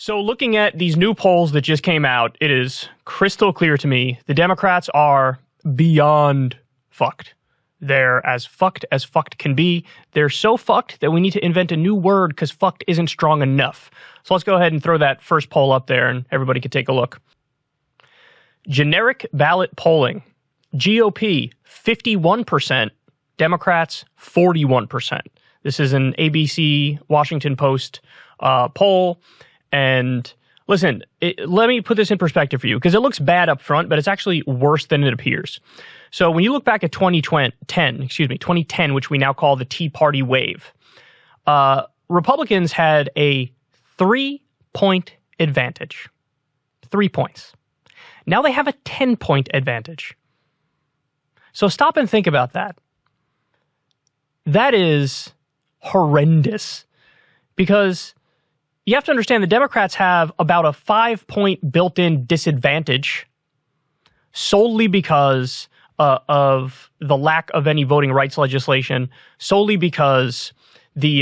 So looking at these new polls that just came out, it is crystal clear to me the Democrats are beyond fucked. They're as fucked can be. They're so fucked that we need to invent a new word because fucked isn't strong enough. So let's go ahead and throw that first poll up there and everybody can take a look. Generic ballot polling. GOP, 51%. Democrats, 41%. This is an ABC Washington Post poll. And listen, let me put this in perspective for you, because it looks bad up front, but it's actually worse than it appears. So when you look back at 2010, which we now call the Tea Party wave, Republicans had a 3-point advantage. 3 points. Now they have a 10-point advantage. So stop and think about that. That is horrendous, because you have to understand the Democrats have about a 5-point built-in disadvantage solely because of the lack of any voting rights legislation, solely because the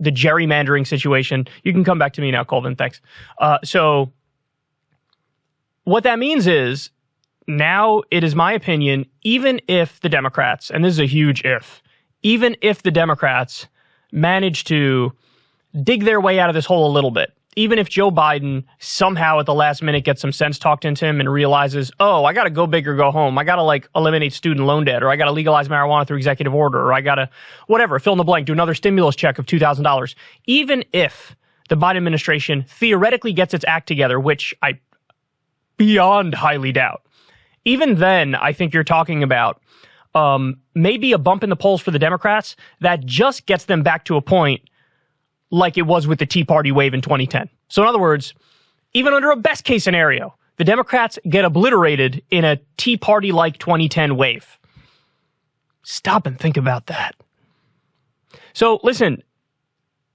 gerrymandering situation. You can come back to me now, Colvin. Thanks. So what that means is now it is my opinion, even if the Democrats, and this is a huge if, even if the Democrats manage to dig their way out of this hole a little bit, even if Joe Biden somehow at the last minute gets some sense talked into him and realizes, oh, I got to go big or go home. I got to eliminate student loan debt, or I got to legalize marijuana through executive order, or I got to whatever, fill in the blank, do another stimulus check of $2,000. Even if the Biden administration theoretically gets its act together, which I beyond highly doubt, even then I think you're talking about maybe a bump in the polls for the Democrats that just gets them back to a point like it was with the Tea Party wave in 2010. So in other words, even under a best case scenario, the Democrats get obliterated in a Tea Party-like 2010 wave. Stop and think about that. So listen,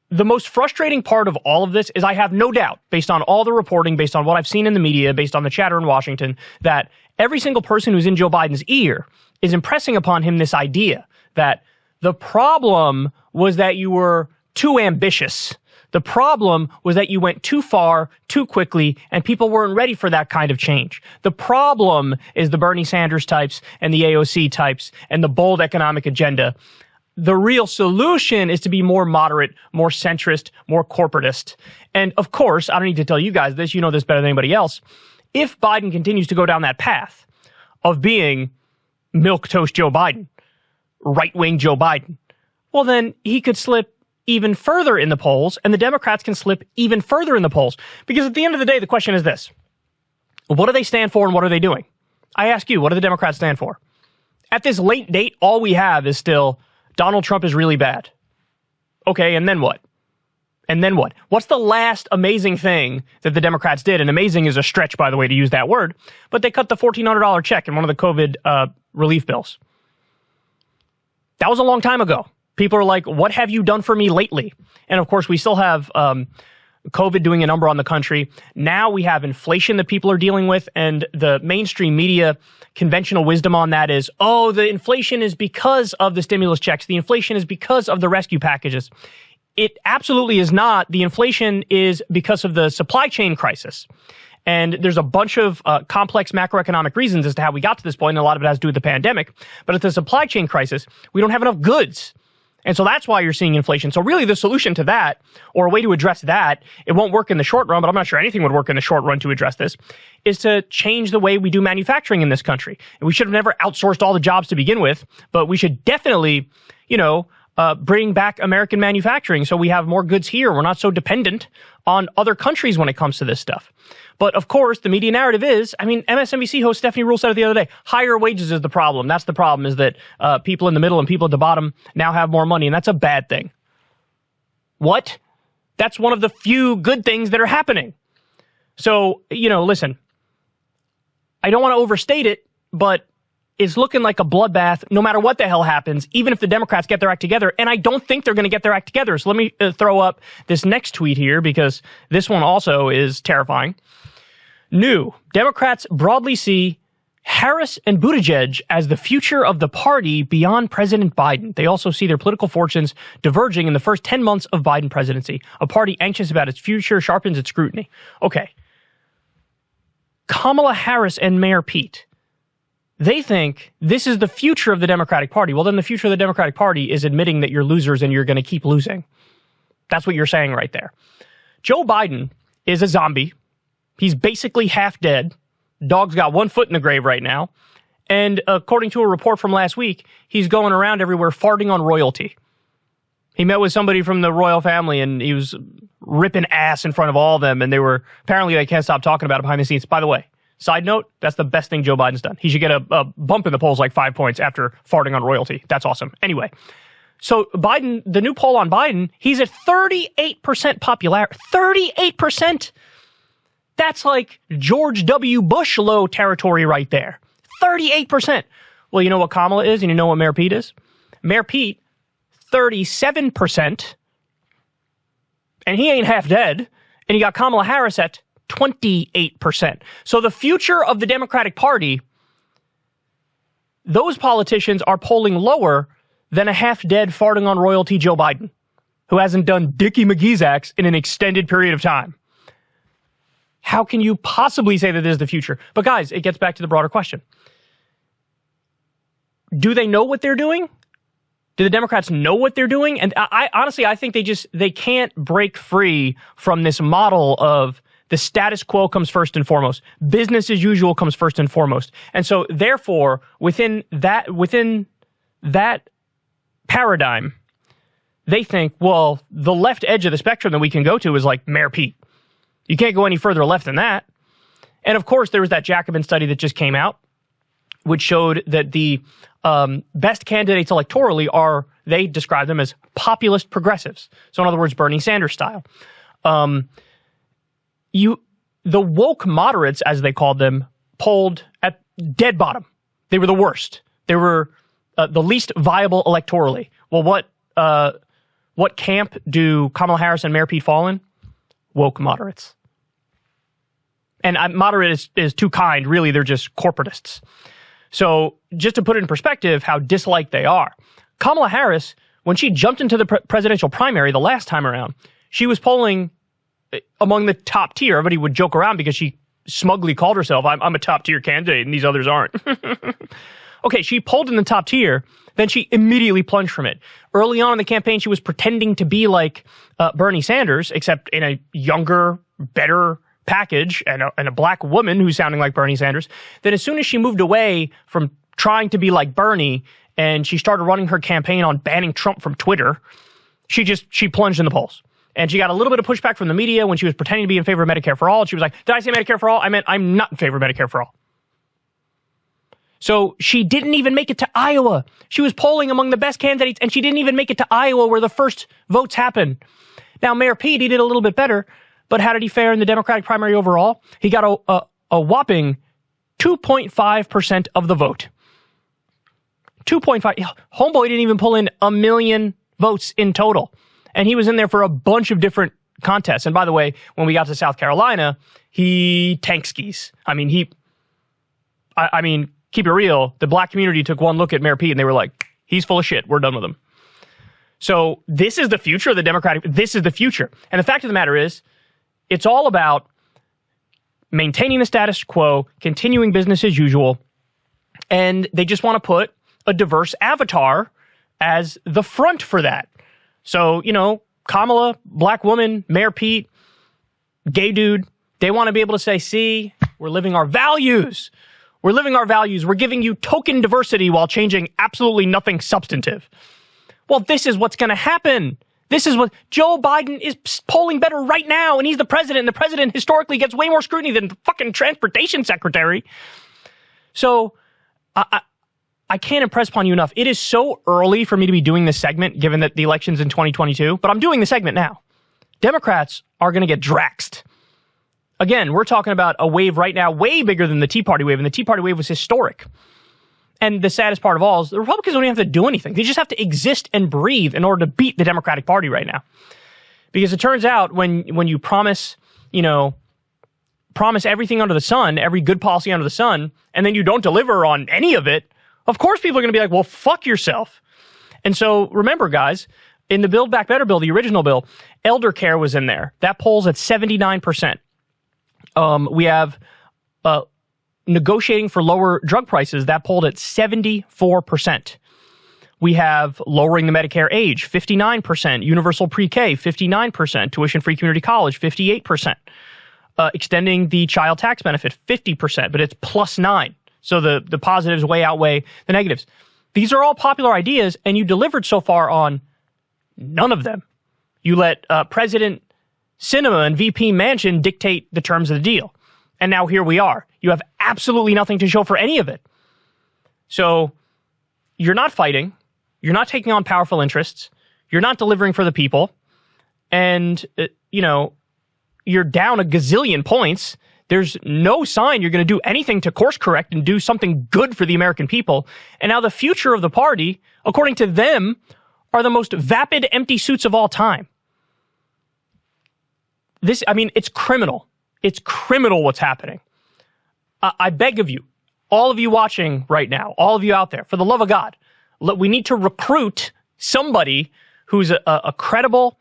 the most frustrating part of all of this is I have no doubt, based on all the reporting, based on what I've seen in the media, based on the chatter in Washington, that every single person who's in Joe Biden's ear is impressing upon him this idea that the problem was that you were too ambitious. The problem was that you went too far, too quickly, and people weren't ready for that kind of change. The problem is the Bernie Sanders types and the AOC types and the bold economic agenda. The real solution is to be more moderate, more centrist, more corporatist. And of course, I don't need to tell you guys this, you know this better than anybody else. If Biden continues to go down that path of being milquetoast Joe Biden, right-wing Joe Biden, well then he could slip even further in the polls, and the Democrats can slip even further in the polls. Because at the end of the day, the question is this. What do they stand for and what are they doing? I ask you, what do the Democrats stand for? At this late date, all we have is still Donald Trump is really bad. Okay, and then what? And then what? What's the last amazing thing that the Democrats did? And amazing is a stretch, by the way, to use that word. But they cut the $1,400 check in one of the COVID relief bills. That was a long time ago. People are like, what have you done for me lately? And of course, we still have COVID doing a number on the country. Now we have inflation that people are dealing with, and the mainstream media conventional wisdom on that is, oh, the inflation is because of the stimulus checks. The inflation is because of the rescue packages. It absolutely is not. The inflation is because of the supply chain crisis. And there's a bunch of complex macroeconomic reasons as to how we got to this point, and a lot of it has to do with the pandemic. But at the supply chain crisis, we don't have enough goods. And so that's why you're seeing inflation. So really the solution to that, or a way to address that, it won't work in the short run, but I'm not sure anything would work in the short run to address this, is to change the way we do manufacturing in this country. And we should have never outsourced all the jobs to begin with, but we should definitely, bring back American manufacturing so we have more goods here. We're not so dependent on other countries when it comes to this stuff. But of course, the media narrative is, MSNBC host Stephanie Ruhle said it the other day, higher wages is the problem. That's the problem, is that people in the middle and people at the bottom now have more money, and that's a bad thing. What? That's one of the few good things that are happening. So, listen, I don't want to overstate it, but it's looking like a bloodbath no matter what the hell happens, even if the Democrats get their act together. And I don't think they're going to get their act together. So let me throw up this next tweet here, because this one also is terrifying. New, Democrats broadly see Harris and Buttigieg as the future of the party beyond President Biden. They also see their political fortunes diverging in the first 10 months of Biden presidency. A party anxious about its future sharpens its scrutiny. Okay. Kamala Harris and Mayor Pete. They think this is the future of the Democratic Party. Well, then the future of the Democratic Party is admitting that you're losers and you're going to keep losing. That's what you're saying right there. Joe Biden is a zombie. He's basically half dead. Dog's got one foot in the grave right now. And according to a report from last week, he's going around everywhere farting on royalty. He met with somebody from the royal family and he was ripping ass in front of all of them. And they can't stop talking about it behind the scenes. By the way, side note, that's the best thing Joe Biden's done. He should get a bump in the polls like 5 points after farting on royalty. That's awesome. Anyway, so Biden, the new poll on Biden, he's at 38% popularity. 38%. That's like George W. Bush low territory right there. 38%. Well, you know what Kamala is and you know what Mayor Pete is? Mayor Pete, 37%. And he ain't half dead. And you got Kamala Harris at 28%. So the future of the Democratic Party, those politicians are polling lower than a half-dead farting on royalty Joe Biden, who hasn't done Dickie McGee's acts in an extended period of time. How can you possibly say that this is the future? But guys, it gets back to the broader question. Do they know what they're doing? Do the Democrats know what they're doing? And I honestly, I think they can't break free from this model of the status quo comes first and foremost. Business as usual comes first and foremost. And so therefore, within that paradigm, they think, well, the left edge of the spectrum that we can go to is like Mayor Pete. You can't go any further left than that. And of course, there was that Jacobin study that just came out, which showed that the best candidates electorally they describe them as populist progressives. So in other words, Bernie Sanders style. The woke moderates, as they called them, polled at dead bottom. They were the worst. They were the least viable electorally. Well, what camp do Kamala Harris and Mayor Pete fall in? Woke moderates. And moderate is too kind. Really, they're just corporatists. So just to put it in perspective, how disliked they are. Kamala Harris, when she jumped into the presidential primary the last time around, she was polling among the top tier. Everybody would joke around because she smugly called herself, I'm a top tier candidate and these others aren't. Okay, she polled in the top tier, then she immediately plunged from it. Early on in the campaign, she was pretending to be like Bernie Sanders, except in a younger, better package and a black woman who's sounding like Bernie Sanders. Then as soon as she moved away from trying to be like Bernie and she started running her campaign on banning Trump from Twitter, she plunged in the polls. And she got a little bit of pushback from the media when she was pretending to be in favor of Medicare for all. And she was like, did I say Medicare for all? I meant I'm not in favor of Medicare for all. So she didn't even make it to Iowa. She was polling among the best candidates, and she didn't even make it to Iowa where the first votes happen. Now, Mayor Pete, he did a little bit better, but how did he fare in the Democratic primary overall? He got a whopping 2.5% of the vote. 2.5. Homeboy didn't even pull in 1 million votes in total. And he was in there for a bunch of different contests. And by the way, when we got to South Carolina, he tank skis. I mean, keep it real. The black community took one look at Mayor Pete and they were like, he's full of shit. We're done with him. So this is the future of the Democratic. This is the future. And the fact of the matter is, it's all about maintaining the status quo, continuing business as usual. And they just want to put a diverse avatar as the front for that. So, Kamala, black woman, Mayor Pete, gay dude, they want to be able to say, see, we're living our values. We're living our values. We're giving you token diversity while changing absolutely nothing substantive. Well, this is what's going to happen. This is what Joe Biden is polling better right now, and he's the president, and the president historically gets way more scrutiny than the fucking transportation secretary. So I can't impress upon you enough. It is so early for me to be doing this segment, given that the election's in 2022, but I'm doing the segment now. Democrats are going to get draxed. Again, we're talking about a wave right now way bigger than the Tea Party wave, and the Tea Party wave was historic. And the saddest part of all is the Republicans don't even have to do anything. They just have to exist and breathe in order to beat the Democratic Party right now. Because it turns out when you promise, promise everything under the sun, every good policy under the sun, and then you don't deliver on any of it, of course people are going to be like, well, fuck yourself. And so remember, guys, in the Build Back Better bill, the original bill, elder care was in there. That polls at 79%. We have negotiating for lower drug prices. That polled at 74%. We have lowering the Medicare age, 59%. Universal pre-K, 59%. Tuition-free community college, 58%. Extending the child tax benefit, 50%, but it's +9. So the positives way outweigh the negatives. These are all popular ideas, and you delivered so far on none of them. You let President Sinema and VP Manchin dictate the terms of the deal. And now here we are. You have absolutely nothing to show for any of it. So you're not fighting. You're not taking on powerful interests. You're not delivering for the people. And, you're down a gazillion points. There's no sign you're going to do anything to course correct and do something good for the American people. And now the future of the party, according to them, are the most vapid empty suits of all time. It's criminal. It's criminal what's happening. I beg of you, all of you watching right now, all of you out there, for the love of God, we need to recruit somebody who's a credible,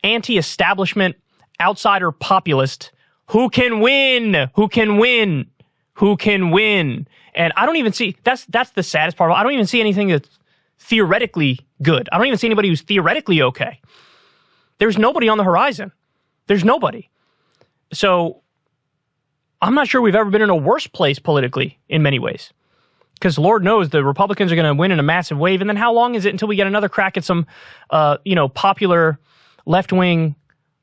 anti-establishment, outsider populist who can win. And I don't even see, that's the saddest part. I don't even see anything that's theoretically good. I don't even see anybody who's theoretically okay. There's nobody on the horizon. There's nobody. So I'm not sure we've ever been in a worse place politically in many ways. Because Lord knows the Republicans are going to win in a massive wave. And then how long is it until we get another crack at some, popular left-wing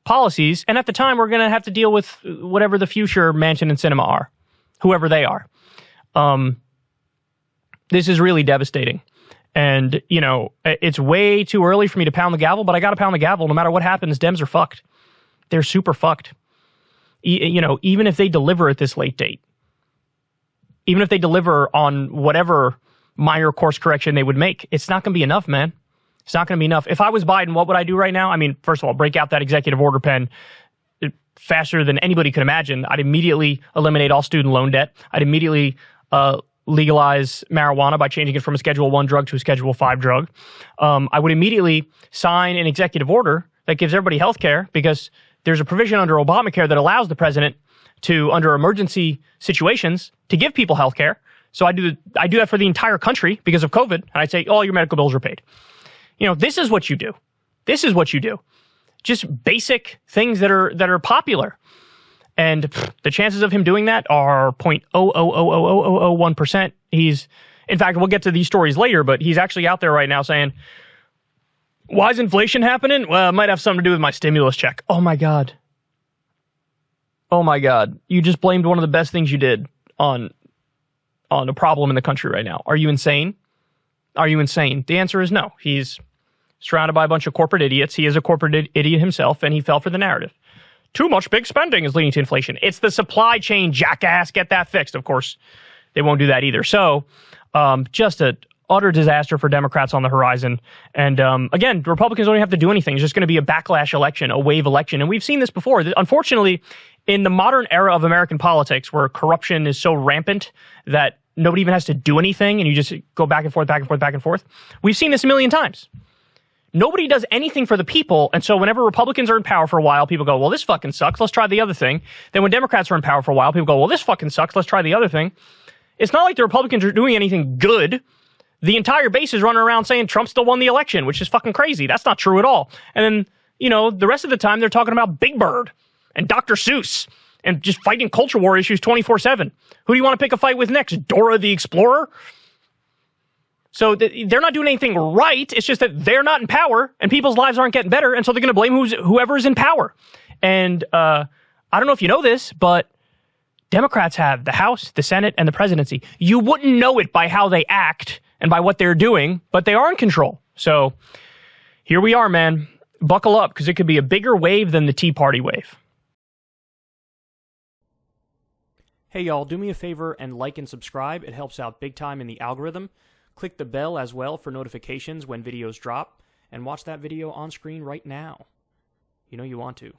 policies? And at the time, we're going to have to deal with whatever the future Manchin and Sinema are, whoever they are. This is really devastating. And, it's way too early for me to pound the gavel, but I got to pound the gavel. No matter what happens, Dems are fucked. They're super fucked. Even if they deliver at this late date, even if they deliver on whatever minor course correction they would make, it's not going to be enough, man. It's not going to be enough. If I was Biden, what would I do right now? First of all, break out that executive order pen faster than anybody could imagine. I'd immediately eliminate all student loan debt. I'd immediately legalize marijuana by changing it from a Schedule I drug to a Schedule V drug. I would immediately sign an executive order that gives everybody health care, because there's a provision under Obamacare that allows the president to, under emergency situations, to give people health care. So I do that for the entire country because of COVID, and I'd say all your medical bills are paid. This is what you do. This is what you do. Just basic things that are popular. And the chances of him doing that are 0.0000001%. In fact, we'll get to these stories later, but he's actually out there right now saying, why is inflation happening? Well, it might have something to do with my stimulus check. Oh my God. Oh my God. You just blamed one of the best things you did on a problem in the country right now. Are you insane? Are you insane? The answer is no. He's surrounded by a bunch of corporate idiots. He is a corporate idiot himself, and he fell for the narrative. Too much big spending is leading to inflation. It's the supply chain, jackass. Get that fixed. Of course, they won't do that either. So, just an utter disaster for Democrats on the horizon. And again, Republicans don't have to do anything. It's just going to be a backlash election, a wave election. And we've seen this before. Unfortunately, in the modern era of American politics, where corruption is so rampant that nobody even has to do anything, and you just go back and forth, back and forth, back and forth. We've seen this a million times. Nobody does anything for the people, and so whenever Republicans are in power for a while, people go, well, this fucking sucks, let's try the other thing. Then when Democrats are in power for a while, people go, well, this fucking sucks, let's try the other thing. It's not like the Republicans are doing anything good. The entire base is running around saying Trump still won the election, which is fucking crazy. That's not true at all. And then, the rest of the time, they're talking about Big Bird and Dr. Seuss and just fighting culture war issues 24/7. Who do you want to pick a fight with next? Dora the Explorer? So they're not doing anything right. It's just that they're not in power and people's lives aren't getting better. And so they're going to blame whoever is in power. And I don't know if you know this, but Democrats have the House, the Senate, and the presidency. You wouldn't know it by how they act and by what they're doing, but they are in control. So here we are, man. Buckle up, because it could be a bigger wave than the Tea Party wave. Hey, y'all, do me a favor and like and subscribe. It helps out big time in the algorithm. Click the bell as well for notifications when videos drop, and watch that video on screen right now. You know you want to.